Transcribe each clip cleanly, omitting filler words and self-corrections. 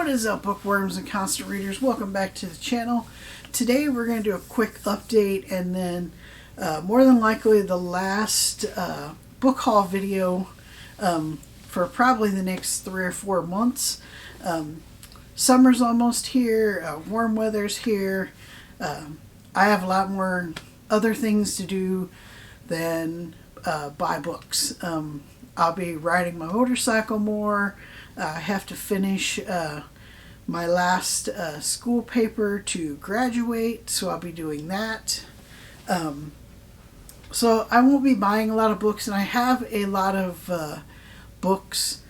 What is up, bookworms and constant readers? Welcome back to the channel. Today we're going to do a quick update and then more than likely the last book haul video for probably the next 3 or 4 months. Summer's almost here, warm weather's here. I have a lot more other things to do than buy books. I'll be riding my motorcycle more. I have to finish my last school paper to graduate, so I'll be doing that. So I won't be buying a lot of books, and I have a lot of books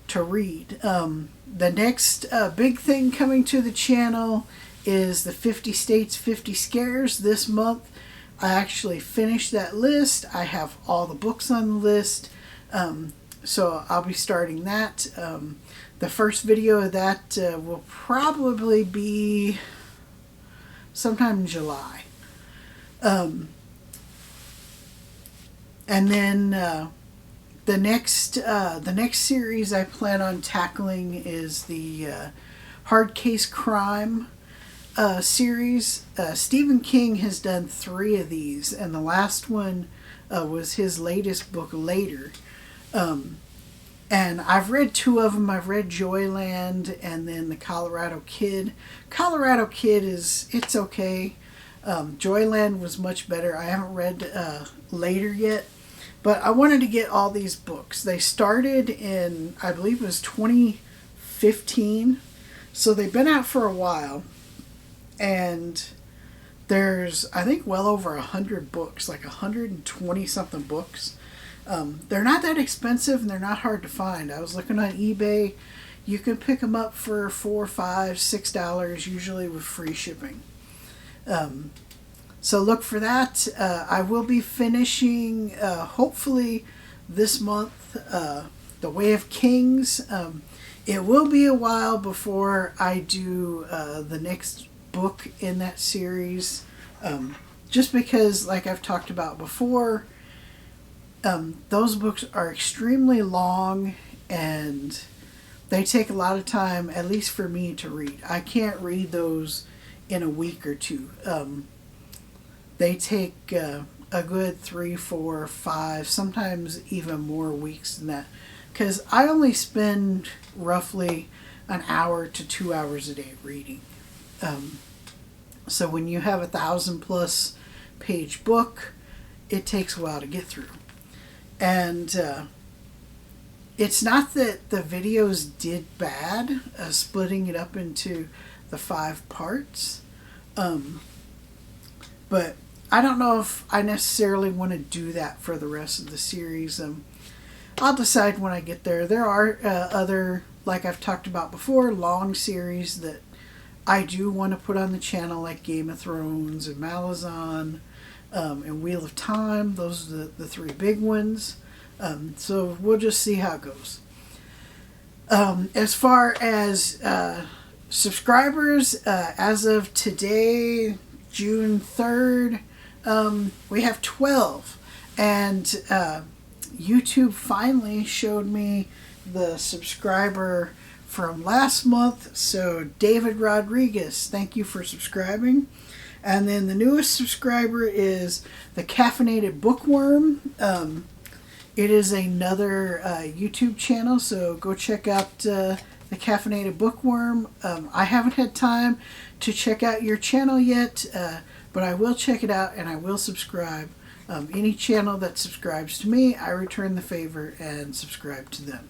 to read. The next big thing coming to the channel is the 50 States, 50 Scares this month. I actually finished that list. I have all the books on the list. So I'll be starting that. The first video of that will probably be sometime in July. And then the next series I plan on tackling is the Hard Case Crime series. Stephen King has done 3 of these, and the last one was his latest book, Later. And I've read 2 of them. I've read Joyland and then the Colorado Kid. Colorado Kid it's okay. Joyland was much better. I haven't read Later yet, but I wanted to get all these books. They started in, I believe it was 2015, so they've been out for a while, and there's, I think, well over 100 books, like 120 something books. They're not that expensive, and they're not hard to find. I was looking on eBay. You can pick them up for $4, $5, $6, usually with free shipping. So look for that. I will be finishing, hopefully this month, The Way of Kings. It will be a while before I do the next book in that series, just because, like I've talked about before, those books are extremely long and they take a lot of time, at least for me, to read. I can't read those in a week or 2. They take a good 3, 4, 5, sometimes even more weeks than that, because I only spend roughly an hour to 2 hours a day reading. So when you have 1,000+ page book, it takes a while to get through. And it's not that the videos did bad, splitting it up into the 5 parts. But I don't know if I necessarily want to do that for the rest of the series. I'll decide when I get there. There are other, like I've talked about before, long series that I do want to put on the channel, like Game of Thrones and Malazan and Wheel of Time. Those are the 3 big ones. So we'll just see how it goes. As far as subscribers, as of today, June 3rd, we have 12. And YouTube finally showed me the subscriber from last month. So David Rodriguez, thank you for subscribing. And then the newest subscriber is the Caffeinated Bookworm. It is another YouTube channel, so go check out the Caffeinated Bookworm. I haven't had time to check out your channel yet, but I will check it out and I will subscribe. Any channel that subscribes to me, I return the favor and subscribe to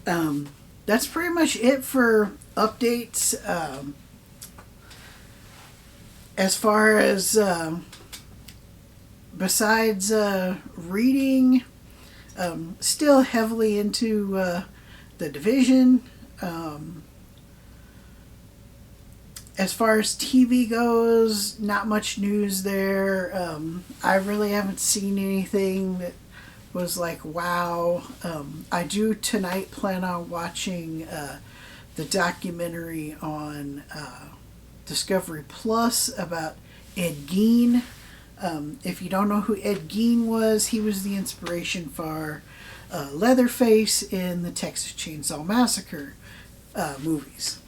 them. That's pretty much it for updates. As far as besides reading, still heavily into the Division. As far as TV goes, not much news there. I really haven't seen anything that was like, wow. I do tonight plan on watching the documentary on Discovery Plus about Ed Gein. If you don't know who Ed Gein was, he was the inspiration for Leatherface in the Texas Chainsaw Massacre. movies.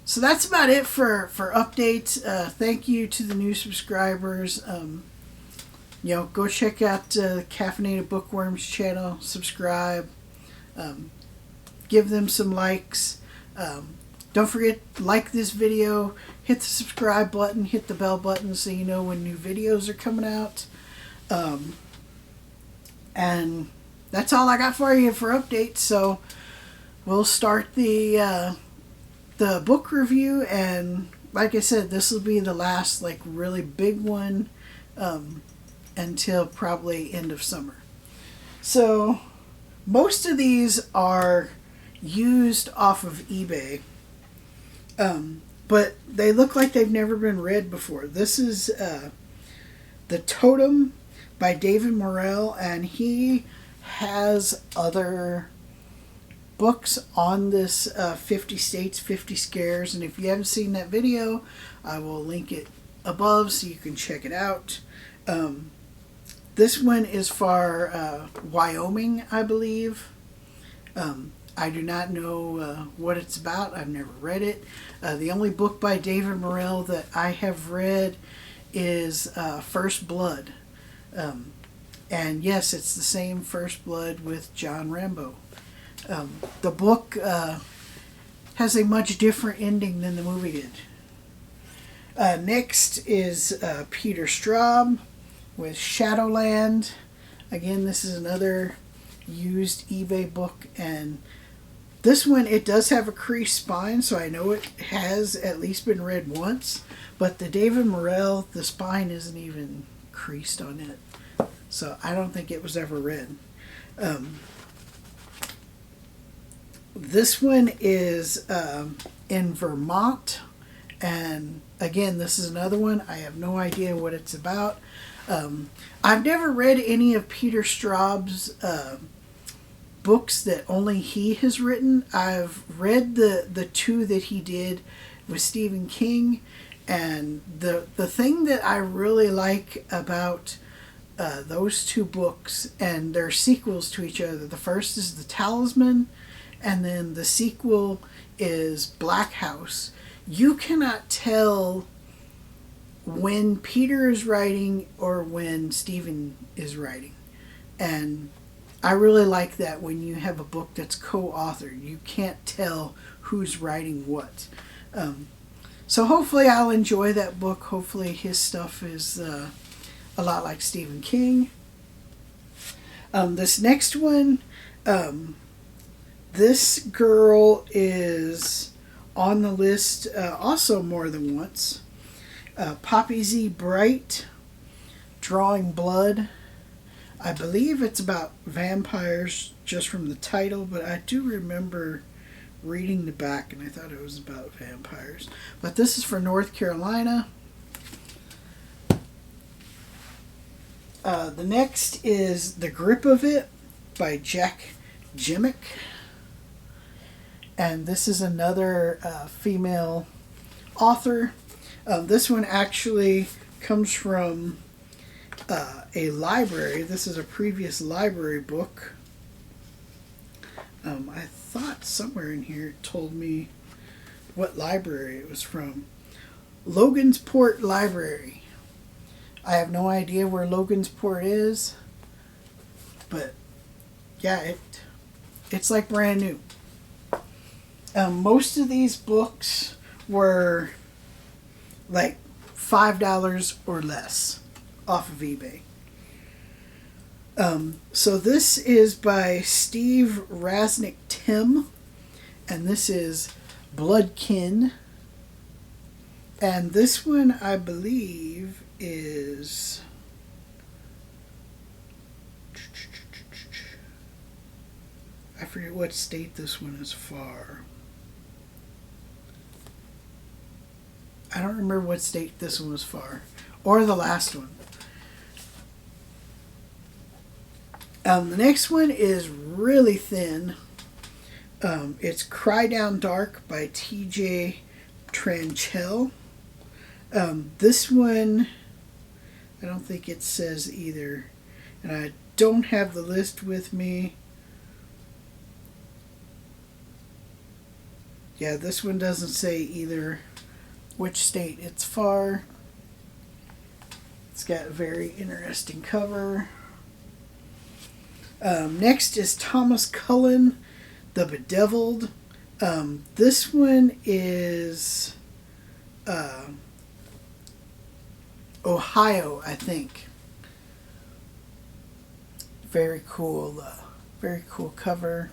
So that's about it for updates. Thank you to the new subscribers. Go check out Caffeinated Bookworms channel. Subscribe. Give them some likes. Don't forget, like this video. Hit the subscribe button. Hit the bell button so you know when new videos are coming out. And that's all I got for you for updates. So we'll start the book review, and like I said, this will be the last really big one until probably end of summer. So most of these are used off of eBay, but they look like they've never been read before. This is The Totem by David Morrell, and he has other books on this 50 States, 50 Scares, and if you haven't seen that video, I will link it above so you can check it out. This one is for Wyoming, I believe. I do not know what it's about. I've never read it. The only book by David Morrell that I have read is First Blood. And yes, it's the same First Blood with John Rambo. The book has a much different ending than the movie did. Next is Peter Straub with Shadowland. Again, this is another used eBay book, and this one, it does have a creased spine, so I know it has at least been read once, but the David Morrell, the spine isn't even creased on it, so I don't think it was ever read. This one is in Vermont, and again, this is another one. I have no idea what it's about. I've never read any of Peter Straub's books that only he has written. I've read the two that he did with Stephen King, and the thing that I really like about those two books, and they're sequels to each other. The first is The Talisman, and then the sequel is Black House. You cannot tell when Peter is writing or when Stephen is writing. And I really like that when you have a book that's co-authored. You can't tell who's writing what. So hopefully I'll enjoy that book. Hopefully his stuff is a lot like Stephen King. This next one, this girl is on the list also more than once. Poppy Z. Bright, Drawing Blood. I believe it's about vampires just from the title, but I do remember reading the back and I thought it was about vampires. But this is for North Carolina. The next is The Grip of It by Jack Jimmick. And this is another female author. This one actually comes from a library. This is a previous library book. I thought somewhere in here it told me what library it was from. Logansport Library. I have no idea where Logansport is, but yeah, it's like brand new. Most of these books were like $5 or less off of eBay. So this is by Steve Rasnick Tim, and this is Bloodkin. And this one, I believe, is... I forget what state this one is for. I don't remember what state this one was for, or the last one. The next one is really thin. It's Cry Down Dark by T.J. Tranchell. This one, I don't think it says either, and I don't have the list with me. Yeah, this one doesn't say either which state it's for. It's got a very interesting cover. Next is Thomas Cullen, The Bedeviled. This one is Ohio, I think. Very cool cover.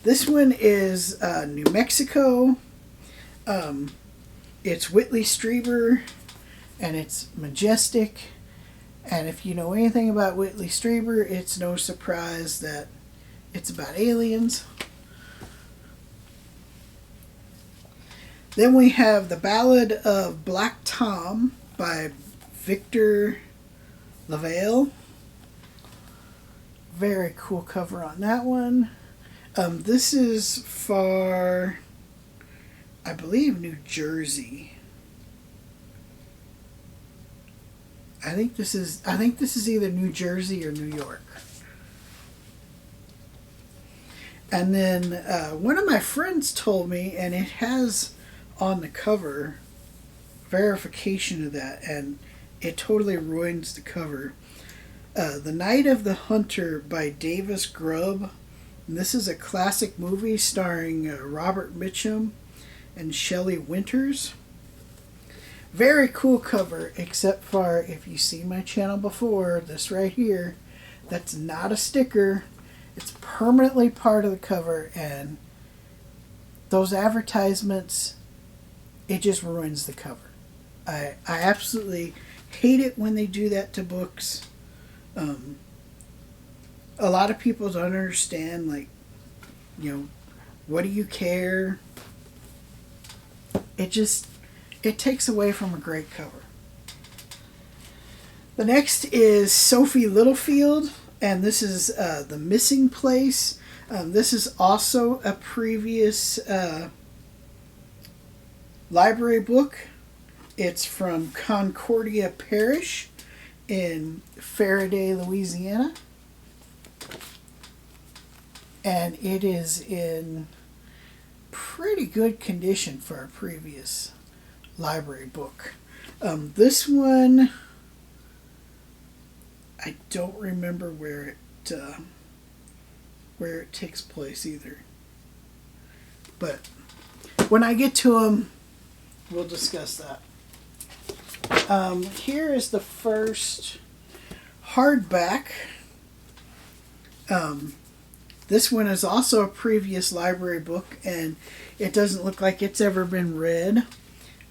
This one is New Mexico. It's Whitley Strieber, and it's majestic. And if you know anything about Whitley Strieber, it's no surprise that it's about aliens. Then we have The Ballad of Black Tom by Victor LaValle. Very cool cover on that one. This is for, I believe, New Jersey. I think this is either New Jersey or New York. And then one of my friends told me, and it has on the cover verification of that, and it totally ruins the cover. The Night of the Hunter by Davis Grubb. And this is a classic movie starring Robert Mitchum and Shelley Winters. Very cool cover, except for, if you've seen my channel before, this right here, that's not a sticker. It's permanently part of the cover, and those advertisements, it just ruins the cover. I absolutely hate it when they do that to books. A lot of people don't understand, like, what do you care? It takes away from a great cover. The next is Sophie Littlefield, and this is The Missing Place. This is also a previous library book. It's from Concordia Parish in Faraday, Louisiana. And it is in pretty good condition for a previous library book. This one, I don't remember where it takes place either. But when I get to them, we'll discuss that. Here is the first hardback. This one is also a previous library book, and it doesn't look like it's ever been read.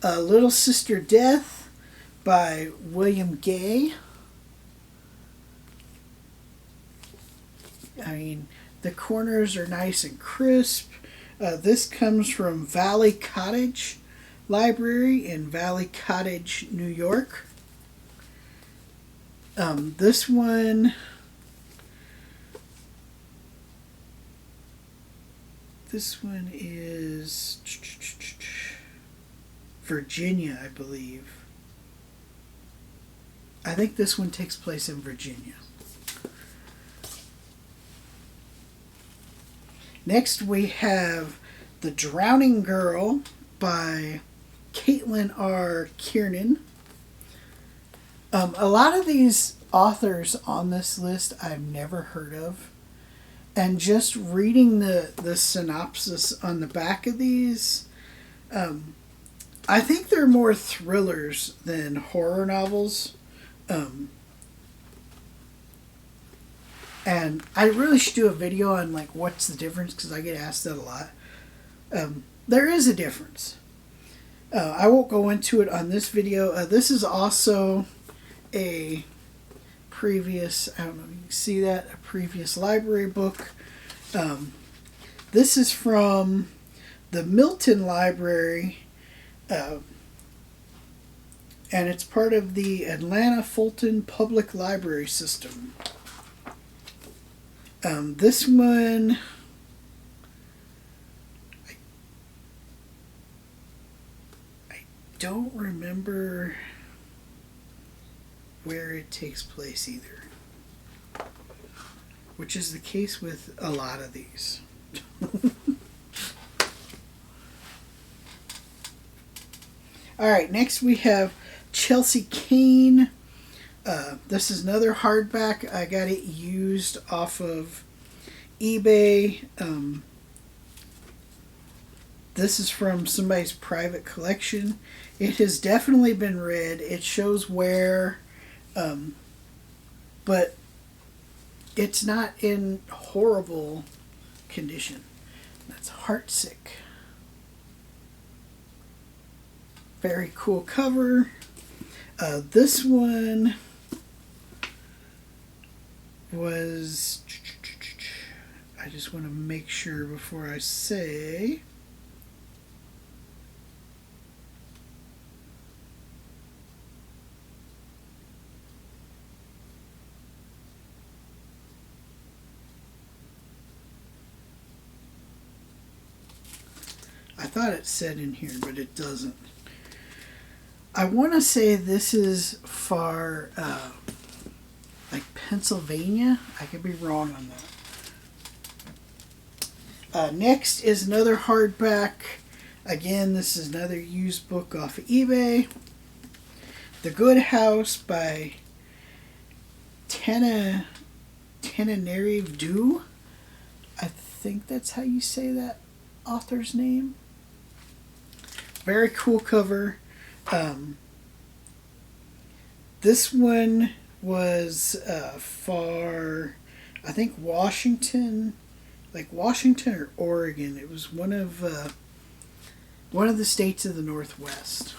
Little Sister Death by William Gay. I mean, the corners are nice and crisp. This comes from Valley Cottage Library in Valley Cottage, New York. This one... This one is Virginia, I believe. I think this one takes place in Virginia. Next we have The Drowning Girl by Caitlin R. Kiernan. A lot of these authors on this list I've never heard of. And just reading the synopsis on the back of these, I think they're more thrillers than horror novels. And I really should do a video on, like, what's the difference, because I get asked that a lot. There is a difference. I won't go into it on this video. This is also a previous, I don't know if you can see that, a previous library book. This is from the Milton Library, and it's part of the Atlanta Fulton Public Library System. This one, I don't remember where it takes place either. which is the case with a lot of these. All right, next we have Chelsea Kane. This is another hardback. I got it used off of eBay. This is from somebody's private collection. It has definitely been read. It shows wear, but it's not in horrible condition. That's Heartsick. Very cool cover. This one was... I just want to make sure before I say... I thought it said in here, but it doesn't. I want to say this is for like Pennsylvania. I could be wrong on that. Next is another hardback. Again, this is another used book off of eBay. The Good House by Tananarive. I think that's how you say that author's name. Very cool cover. This one was for, I think, Washington, like Washington or Oregon. It was one of the states of the Northwest.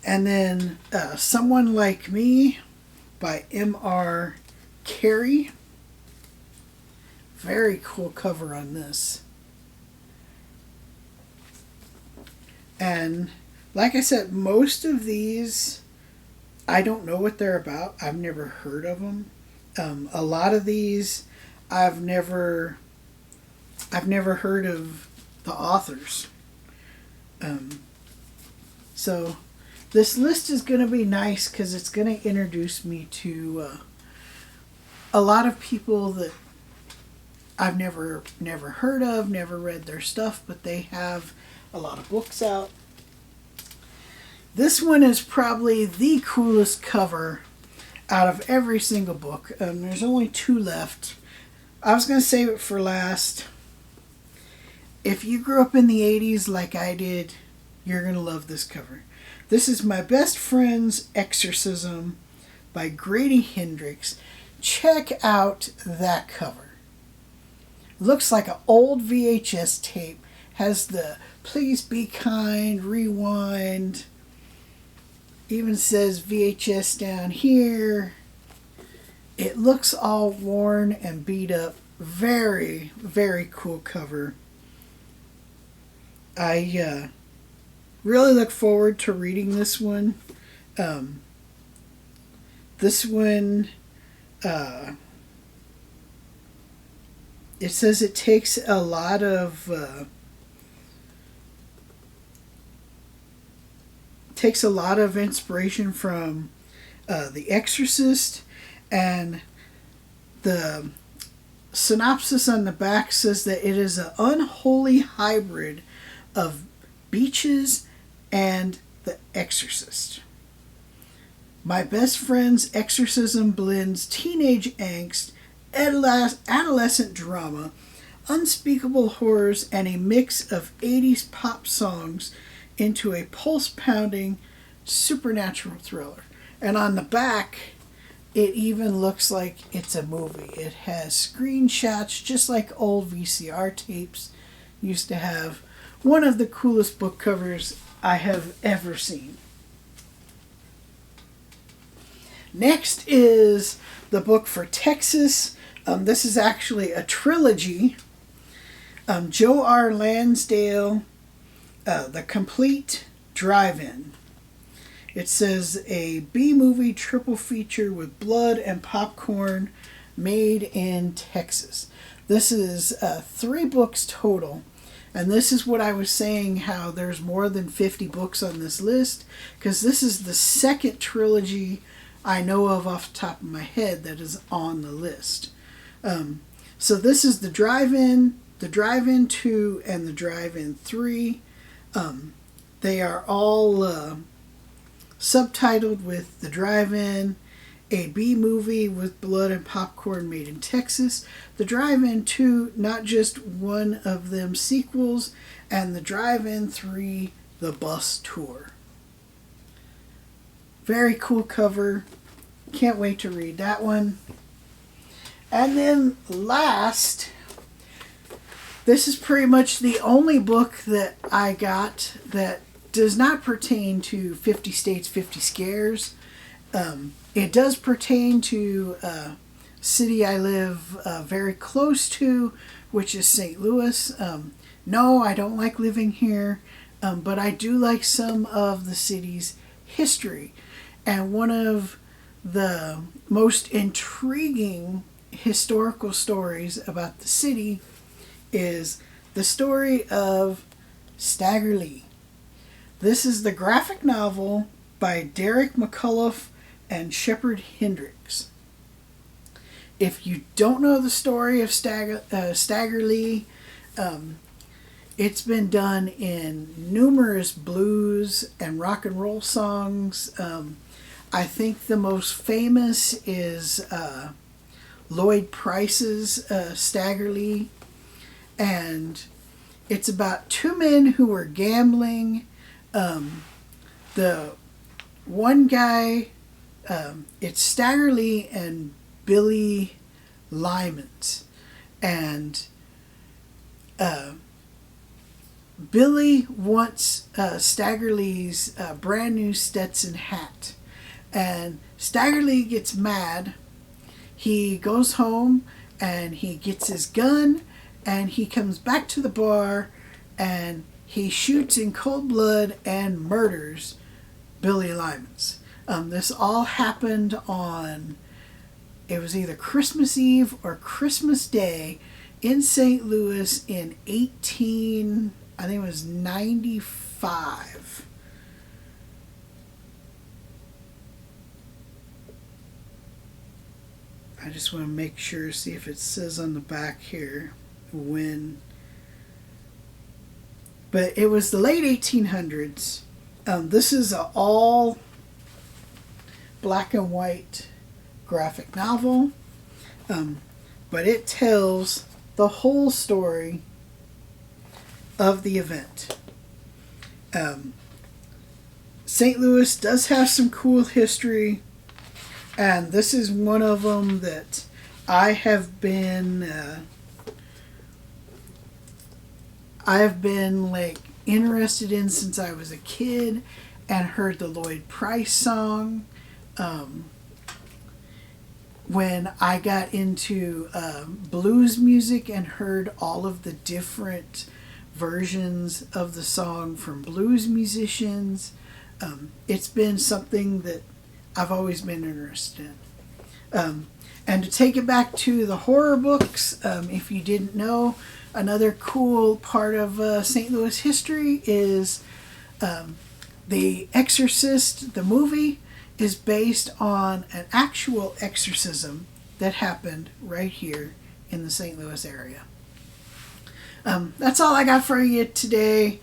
And then Someone Like Me by M.R. Carey. Very cool cover on this. And like I said, most of these, I don't know what they're about. I've never heard of them. A lot of these, I've never heard of the authors. So this list is going to be nice because it's going to introduce me to a lot of people that I've never heard of, never read their stuff, but they have a lot of books out. This one is probably the coolest cover out of every single book. There's only 2 left. I was going to save it for last. If you grew up in the 80s like I did, you're going to love this cover. This is My Best Friend's Exorcism by Grady Hendrix. Check out that cover. Looks like an old VHS tape. Has the please be kind, rewind. Even says VHS down here. It looks all worn and beat up. Very, very cool cover. I really look forward to reading this one. This one, it says it takes a lot of inspiration from The Exorcist, and the synopsis on the back says that it is an unholy hybrid of Beaches and The Exorcist. My Best Friend's Exorcism blends teenage angst, adolescent drama, unspeakable horrors, and a mix of 80s pop songs into a pulse-pounding supernatural thriller. And on the back, it even looks like it's a movie. It has screenshots just like old VCR tapes used to have. One of the coolest book covers I have ever seen. Next is the book for Texas. This is actually a trilogy. Joe R. Lansdale, The Complete Drive-In. It says a B-movie triple feature with blood and popcorn made in Texas. This is 3 books total. And this is what I was saying, how there's more than 50 books on this list, because this is the second trilogy I know of off the top of my head that is on the list. So this is the Drive-In, the Drive-In 2, and the Drive-In 3. They are all subtitled with the Drive-In, a B movie with blood and popcorn made in Texas, the Drive-In 2, not just one of them sequels, and the Drive-In 3, the bus tour. Very cool cover. Can't wait to read that one. And then last, this is pretty much the only book that I got that does not pertain to 50 States, 50 Scares. It does pertain to a city I live very close to, which is St. Louis. No, I don't like living here, but I do like some of the city's history. And one of the most intriguing historical stories about the city is the story of Stagger Lee. This is the graphic novel by Derek McCullough and Shepard Hendricks. If you don't know the story of Stagger Lee, it's been done in numerous blues and rock and roll songs. I think the most famous is Lloyd Price's Stagger Lee. And it's about two men who were gambling. The one guy, it's Stagger Lee and Billy Lyman's. And Billy wants Stagger Lee's brand new Stetson hat. And Stagger Lee gets mad. He goes home and he gets his gun and he comes back to the bar and he shoots in cold blood and murders Billy Lyman's. This all happened on, it was either Christmas Eve or Christmas Day in St. Louis in 95. I just want to make sure, see if it says on the back here when. But it was the late 1800s. This is an all black and white graphic novel. But it tells the whole story of the event. St. Louis does have some cool history. And this is one of them that I have been like interested in since I was a kid, and heard the Lloyd Price song. When I got into blues music and heard all of the different versions of the song from blues musicians, it's been something that I've always been interested in. And to take it back to the horror books, if you didn't know, another cool part of St. Louis history is The Exorcist, the movie, is based on an actual exorcism that happened right here in the St. Louis area. That's all I got for you today.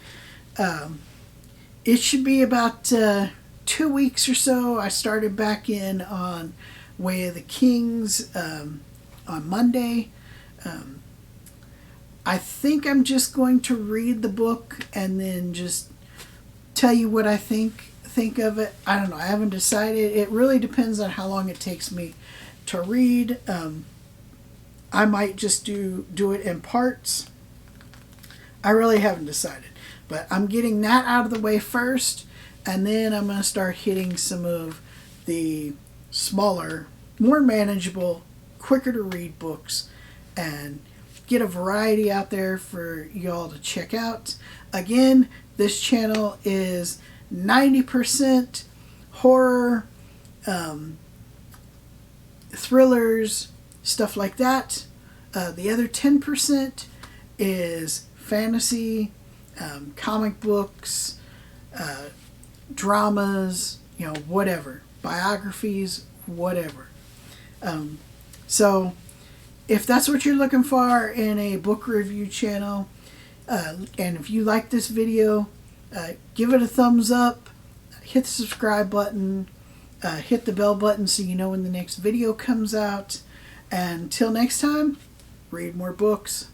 It should be about 2 weeks or so. I started back in on Way of the Kings on Monday. I think I'm just going to read the book and then just tell you what I think of it. I don't know. I haven't decided. It really depends on how long it takes me to read. I might just do it in parts. I really haven't decided. But I'm getting that out of the way first. And then I'm going to start hitting some of the smaller, more manageable, quicker to read books and get a variety out there for y'all to check out. Again, this channel is 90% horror, thrillers, stuff like that. The other 10% is fantasy, comic books, dramas, whatever, biographies, whatever. So if that's what you're looking for in a book review channel, and if you like this video, give it a thumbs up, hit the subscribe button, hit the bell button so you know when the next video comes out. And until next time, read more books.